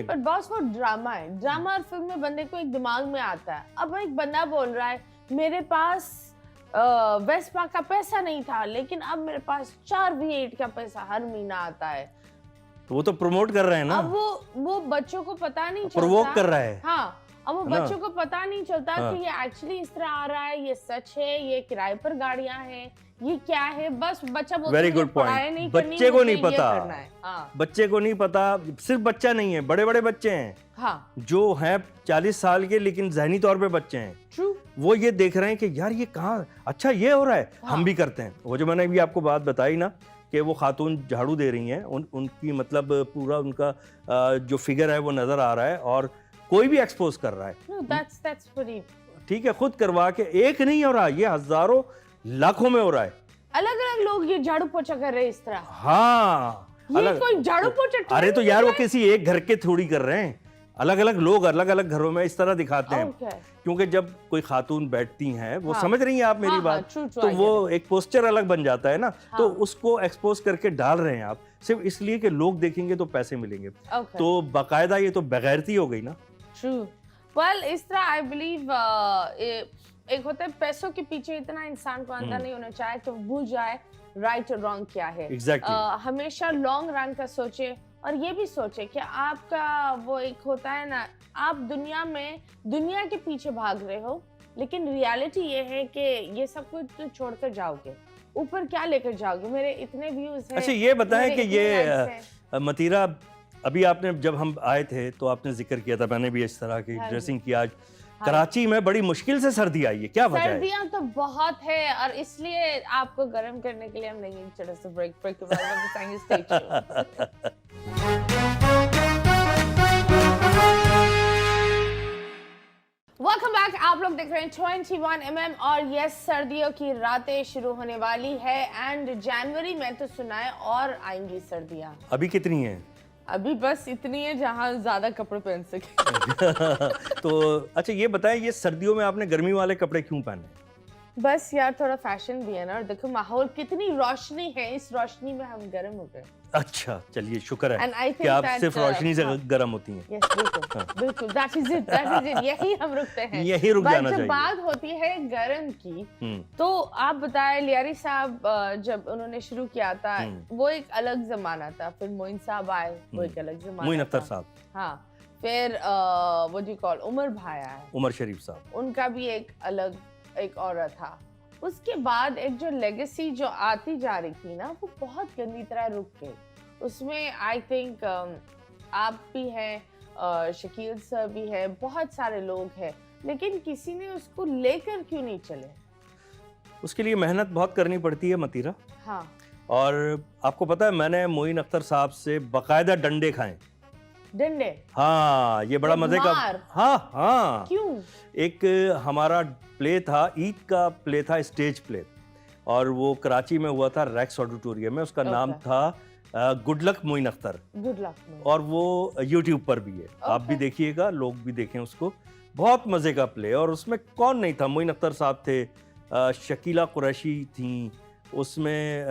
But boss वो drama है, drama और फिल्म में बंदे को एक दिमाग में आता है। अब एक बंदा बोल रहा है मेरे पास वेस्पा का पैसा नहीं था लेकिन अब मेरे पास 4 V8 का पैसा हर महीना आता है। तो वो तो प्रमोट कर रहे हैं ना। अब वो बच्चों को पता नहीं चलता, प्रोवोक कर रहा है। हाँ, अब वो बच्चों को पता नहीं चलता कि ये एक्चुअली इस तरह आ रहा है, ये सच है, ये किराए पर गाड़ियां हैं, ये क्या है। बस बच्चा बोलता है वेरी गुड पॉइंट। बच्चे को नहीं पता, बच्चे को नहीं पता। सिर्फ बच्चा नहीं है, बड़े बड़े बच्चे हैं, हाँ, जो हैं 40 साल के लेकिन जहनी तौर पे बच्चे हैं। ट्रू। वो ये देख रहे हैं कि यार ये कहाँ, अच्छा ये हो रहा है, हाँ, हम भी करते हैं। वो जो मैंने भी आपको बात बताई ना कि वो खातून झाड़ू दे रही हैं, उनकी मतलब पूरा उनका जो फिगर है वो नजर आ रहा है और कोई भी एक्सपोज कर रहा है। No, ठीक है, खुद करवा के एक नहीं हो रहा, ये हजारों लाखों में हो रहा है। अलग अलग लोग ये झाड़ू पोछा कर रहे हैं इस तरह। हाँ, ये कोई झाड़ू पोछा। अरे तो यार वो किसी एक घर के थोड़ी कर रहे हैं, अलग अलग लोग अलग अलग घरों में इस तरह दिखाते हैं। क्योंकि जब कोई खातून बैठती हैं, वो समझ रही हैं आप मेरी बात, तो वो एक पोस्टर अलग बन जाता है ना, तो उसको एक्सपोज करके डाल रहे हैं आप सिर्फ इसलिए कि लोग देखेंगे तो पैसे मिलेंगे। तो बाकायदा ये तो बेगैरती हो गई ना। ट्रू। वेल, इस तरह आई बिलीव एक होता है पैसों के पीछे इतना इंसान को अंदर नहीं होना चाहिए कि वो भूल जाए राइट और रॉन्ग क्या है। हमेशा लॉन्ग रन का सोचे और ये भी सोचे कि आपका वो एक होता है ना, आप दुनिया के पीछे भाग रहे हो लेकिन रियलिटी ये है कि ये सब कुछ छोड़कर जाओगे, ऊपर क्या लेकर जाओगे। मेरे इतने व्यूज हैं। अच्छा ये बताएं कि ये मतीरा, अभी आपने जब हम आए थे तो आपने जिक्र किया था, मैंने भी इस तरह की ड्रेसिंग की। आज कराची में बड़ी मुश्किल से सर्दी आई है, क्या वजह है? सर्दियां तो बहुत है और इसलिए आपको गर्म करने के लिए हम लेंगे छोटा सा ब्रेक के बाद हम बताएंगे। Stay tuned. वेलकम बैक, आप लोग देख रहे हैं 21mm और यस, सर्दियों की रातें शुरू होने वाली है एंड जनवरी में तो सुना है और आएंगी सर्दियां। अभी कितनी है? अभी बस इतनी है जहां ज्यादा कपड़े पहन सके। तो अच्छा ये बताएं, ये सर्दियों में आपने गर्मी वाले कपड़े क्यों पहने? बस यार थोड़ा फैशन भी है ना, और देखो माहौल कितनी रोशनी है, इस रोशनी में हम गर्म हो गए। अच्छा चलिए, शुक्र है कि आप सिर्फ रोशनी से गर्म होती हैं। yes, बिल्कुल, that is it, यही हम रुकते हैं, यही रुक जाना चाहिए। जब बात होती है गर्म की, तो आप बताएं लियारी साहब जब उन्होंने शुरू किया था वो एक अलग जमाना था, फिर मोइन साहब आए वो एक अलग जमाना, मोइन अख्तर साहब, हाँ, फिर वो जो कॉल उमर भाई आए, उमर शरीफ साहब, उनका भी एक अलग एक औरत था। उसके बाद एक जो लेगेसी जो आती जा रही थी ना, वो बहुत गंदी तरह रुक गई। उसमें आई थिंक आप भी हैं, शकील सर भी है, बहुत सारे लोग हैं, लेकिन किसी ने उसको लेकर क्यों नहीं चले? उसके लिए मेहनत बहुत करनी पड़ती है मतीरा। हाँ, और आपको पता है मैंने मोइन अख्तर साहब से बाकायदा डंडे खाए। डंडे? हाँ, ये बड़ा मजे का। हाँ हाँ। क्यों? एक हमारा प्ले था, ईद का प्ले था, स्टेज प्ले, और वो कराची में हुआ था रैक्स ऑडिटोरियम में। उसका नाम था good luck Moin Akhtar. Good luck. और वो यूट्यूब पर भी है, आप भी देखिएगा, लोग भी देखें उसको। बहुत मजे का प्ले, और उसमें कौन नहीं था? मोइन अख्तर साहब थे, शकीला कुरैशी थी उसमें,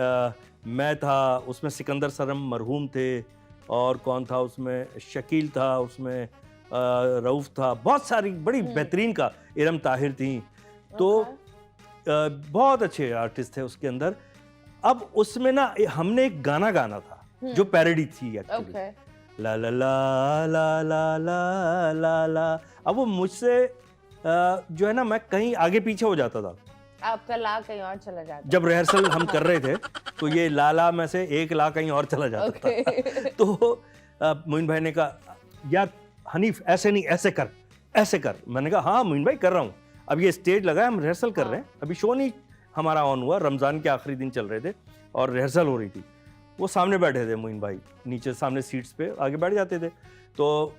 मैं था उसमें, सिकंदर सरम मरहूम थे, और कौन था उसमें? शकील था उसमें, रऊफ था, बहुत सारी बड़ी बेहतरीन का, इरम ताहिर थी। तो बहुत अच्छे आर्टिस्ट थे उसके अंदर। अब उसमें ना हमने एक गाना गाना था जो पैरोडी थी एक्चुअली, ला ला ला ला ला ला ला ला। अब वो मुझसे जो है ना, मैं कहीं आगे पीछे हो जाता था, आपका ला कहीं और चला जाता। जब रिहर्सल हम कर रहे थे तो ये लाला में से एक ला कहीं और चला जाता था। तो मोइन भाई ने कहा यार हनीफ ऐसे नहीं, ऐसे कर, ऐसे कर। मैंने कहा हाँ मोइन भाई कर रहा हूँ। अब ये स्टेज लगा है, हम रिहर्सल कर रहे हैं, अभी शो नहीं हमारा ऑन हुआ, रमजान के आखिरी दिन चल रहे थे और रिहर्सल हो रही थी। वो सामने बैठे थे मोइन भाई, नीचे सामने सीट्स पे आगे बैठ जाते थे। तो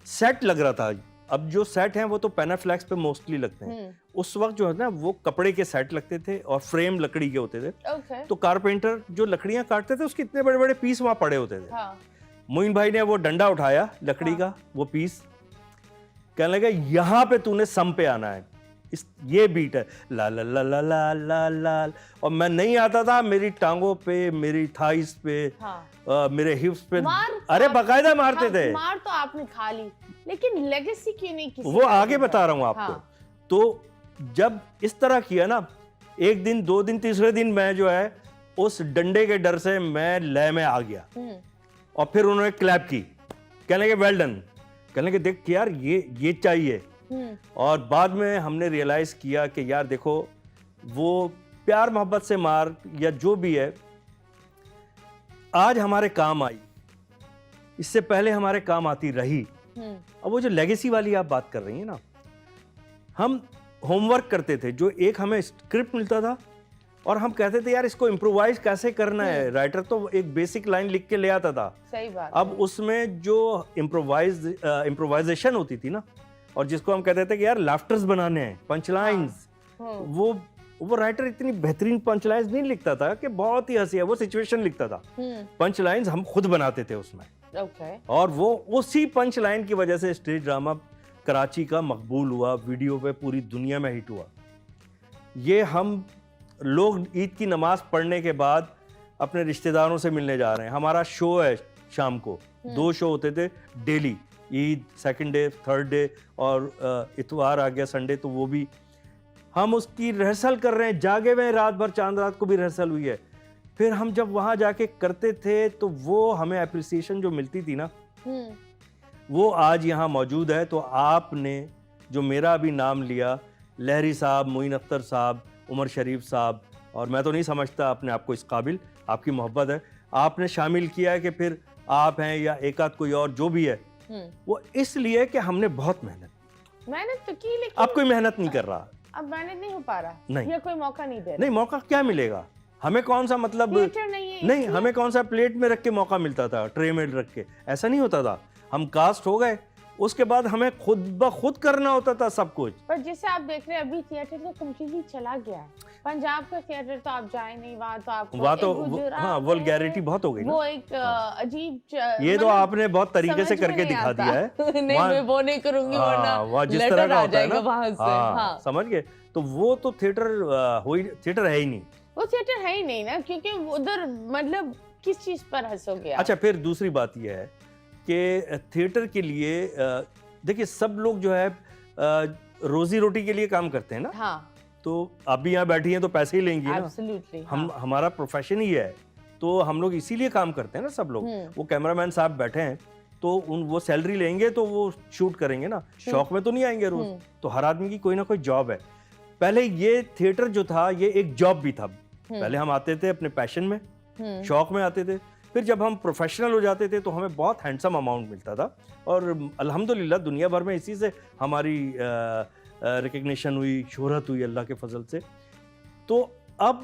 सेट लग रहा था। अब जो सेट हैं वो तो पैनाफ्लेक्स पे मोस्टली लगते हैं, उस वक्त जो है ना वो कपड़े के सेट लगते थे और फ्रेम लकड़ी के होते थे। तो कारपेंटर जो लकड़ियां काटते थे उसके इतने बड़े बड़े पीस वहां पड़े होते थे। मोइन भाई ने वो डंडा उठाया लकड़ी का, वो पीस, कहने लगा यहाँ पे तूने सम पे आना है। ये बीट है ला ला ला ला ला ला ला, और मैं नहीं आता था, मेरी टांगों पे, मेरी थाइस पे, मेरे हिप्स पे, अरे बकायदा मारते थे। मार तो आपने खा ली, लेकिन लेगेसी क्यों नहीं किसी? वो आगे बता रहा हूँ आपको। तो जब इस तरह किया ना, एक दिन, 2 दिन, तीसरे दिन मैं जो है उस डंडे के डर से मैं लय में आ गया, और फिर उन्होंने क्लैप की, कहने के वेल डन, कहने के देख यार ये चाहिए। और बाद में हमने रियलाइज किया कि यार देखो, वो प्यार मोहब्बत से मार या जो भी है आज हमारे काम आई, इससे पहले हमारे काम आती रही। अब वो जो लेगेसी वाली आप बात कर रही हैं ना, हम होमवर्क करते थे, जो एक हमें स्क्रिप्ट मिलता था और हम कहते थे यार इसको इम्प्रोवाइज कैसे करना है, राइटर तो एक बेसिक लाइन लिख के ले आता था। सही बात। अब उसमें जो इम्प्रोवाइजेशन होती थी ना, और जिसको हम कहते थे कि यार लाफ्टर्स बनाने हैं, पंचलाइंस, वो राइटर इतनी बेहतरीन पंचलाइंस नहीं लिखता था कि बहुत ही हंसी है, वो सिचुएशन लिखता था। पंचलाइंस हम खुद बनाते थे उसमें। और वो उसी पंचलाइन की वजह से स्टेज ड्रामा कराची का मकबूल हुआ, वीडियो पे पूरी दुनिया में हिट हुआ। ये हम लोग ईद की नमाज पढ़ने के बाद अपने रिश्तेदारों से मिलने जा रहे हैं, हमारा शो है शाम को, 2 शो होते थे daily, Eid second day, third day, और इतवार आ गया संडे, तो वो भी हम उसकी रिहर्सल कर रहे हैं, जागे हुए रात भर, चांद रात को भी रिहर्सल हुई है। फिर हम जब वहाँ जाके करते थे तो वो हमें अप्रिसिएशन जो मिलती थी ना, वो आज यहाँ मौजूद है। तो आपने जो मेरा अभी नाम लिया, लहरी साहब, मोइन अख्तर साहब, उमर शरीफ साहब, और मैं तो नहीं समझता अपने आप को इस काबिल, आपकी मोहब्बत है, आपने शामिल किया है कि फिर आप हैं या एक आध कोई और जो भी है, वो इसलिए कि हमने बहुत मेहनत तो की, लेकिन अब कोई मेहनत नहीं कर रहा, अब मेहनत नहीं हो पा रहा, नहीं, या कोई मौका नहीं दे रहा। नहीं, मौका क्या मिलेगा हमें, कौन सा मतलब नहीं, हमें कौन सा प्लेट में रख के मौका मिलता था, ट्रे में रख के, ऐसा नहीं होता था। हम कास्ट हो गए, उसके बाद हमें खुद ब खुद करना होता था सब कुछ। पर जैसे आप देख रहे हैं अभी थिएटर तो कम्प्लीटली चला गया है, पंजाब का थिएटर तो आप जाए नहीं, वहाँ तो आपको हाँ, वल्गैरिटी बहुत हो गई ना, वो एक अजीब, ये तो आपने बहुत तरीके से करके दिखा दिया है। नहीं, मैं वो नहीं करूंगी, वरना जिस तरह का होता है ना, वहाँ से, समझ गए। तो वो तो थिएटर है ही नहीं, वो थिएटर है ही नहीं ना, क्योंकि उधर मतलब किस चीज पर हंसोगे। अच्छा, फिर दूसरी बात यह है कि थिएटर के लिए देखिए, सब लोग जो है रोजी रोटी के लिए काम करते हैं ना। हाँ। तो आप भी यहाँ बैठी हैं तो पैसे ही लेंगी ना। हमारा प्रोफेशन ही है, तो हम लोग इसीलिए काम करते हैं ना सब लोग। वो कैमरामैन साहब बैठे हैं तो वो सैलरी लेंगे तो वो शूट करेंगे ना, शौक में तो नहीं आएंगे रोज। तो हर आदमी की कोई ना कोई जॉब है। पहले ये थिएटर जो था ये एक जॉब भी था। पहले हम आते थे अपने पैशन में, शौक में आते थे, फिर जब हम प्रोफेशनल हो जाते थे तो हमें बहुत हैंडसम अमाउंट मिलता था, और अल्हम्दुलिल्लाह दुनिया भर में इसी से हमारी रिकग्निशन हुई, शोहरत हुई अल्लाह के फजल से। तो अब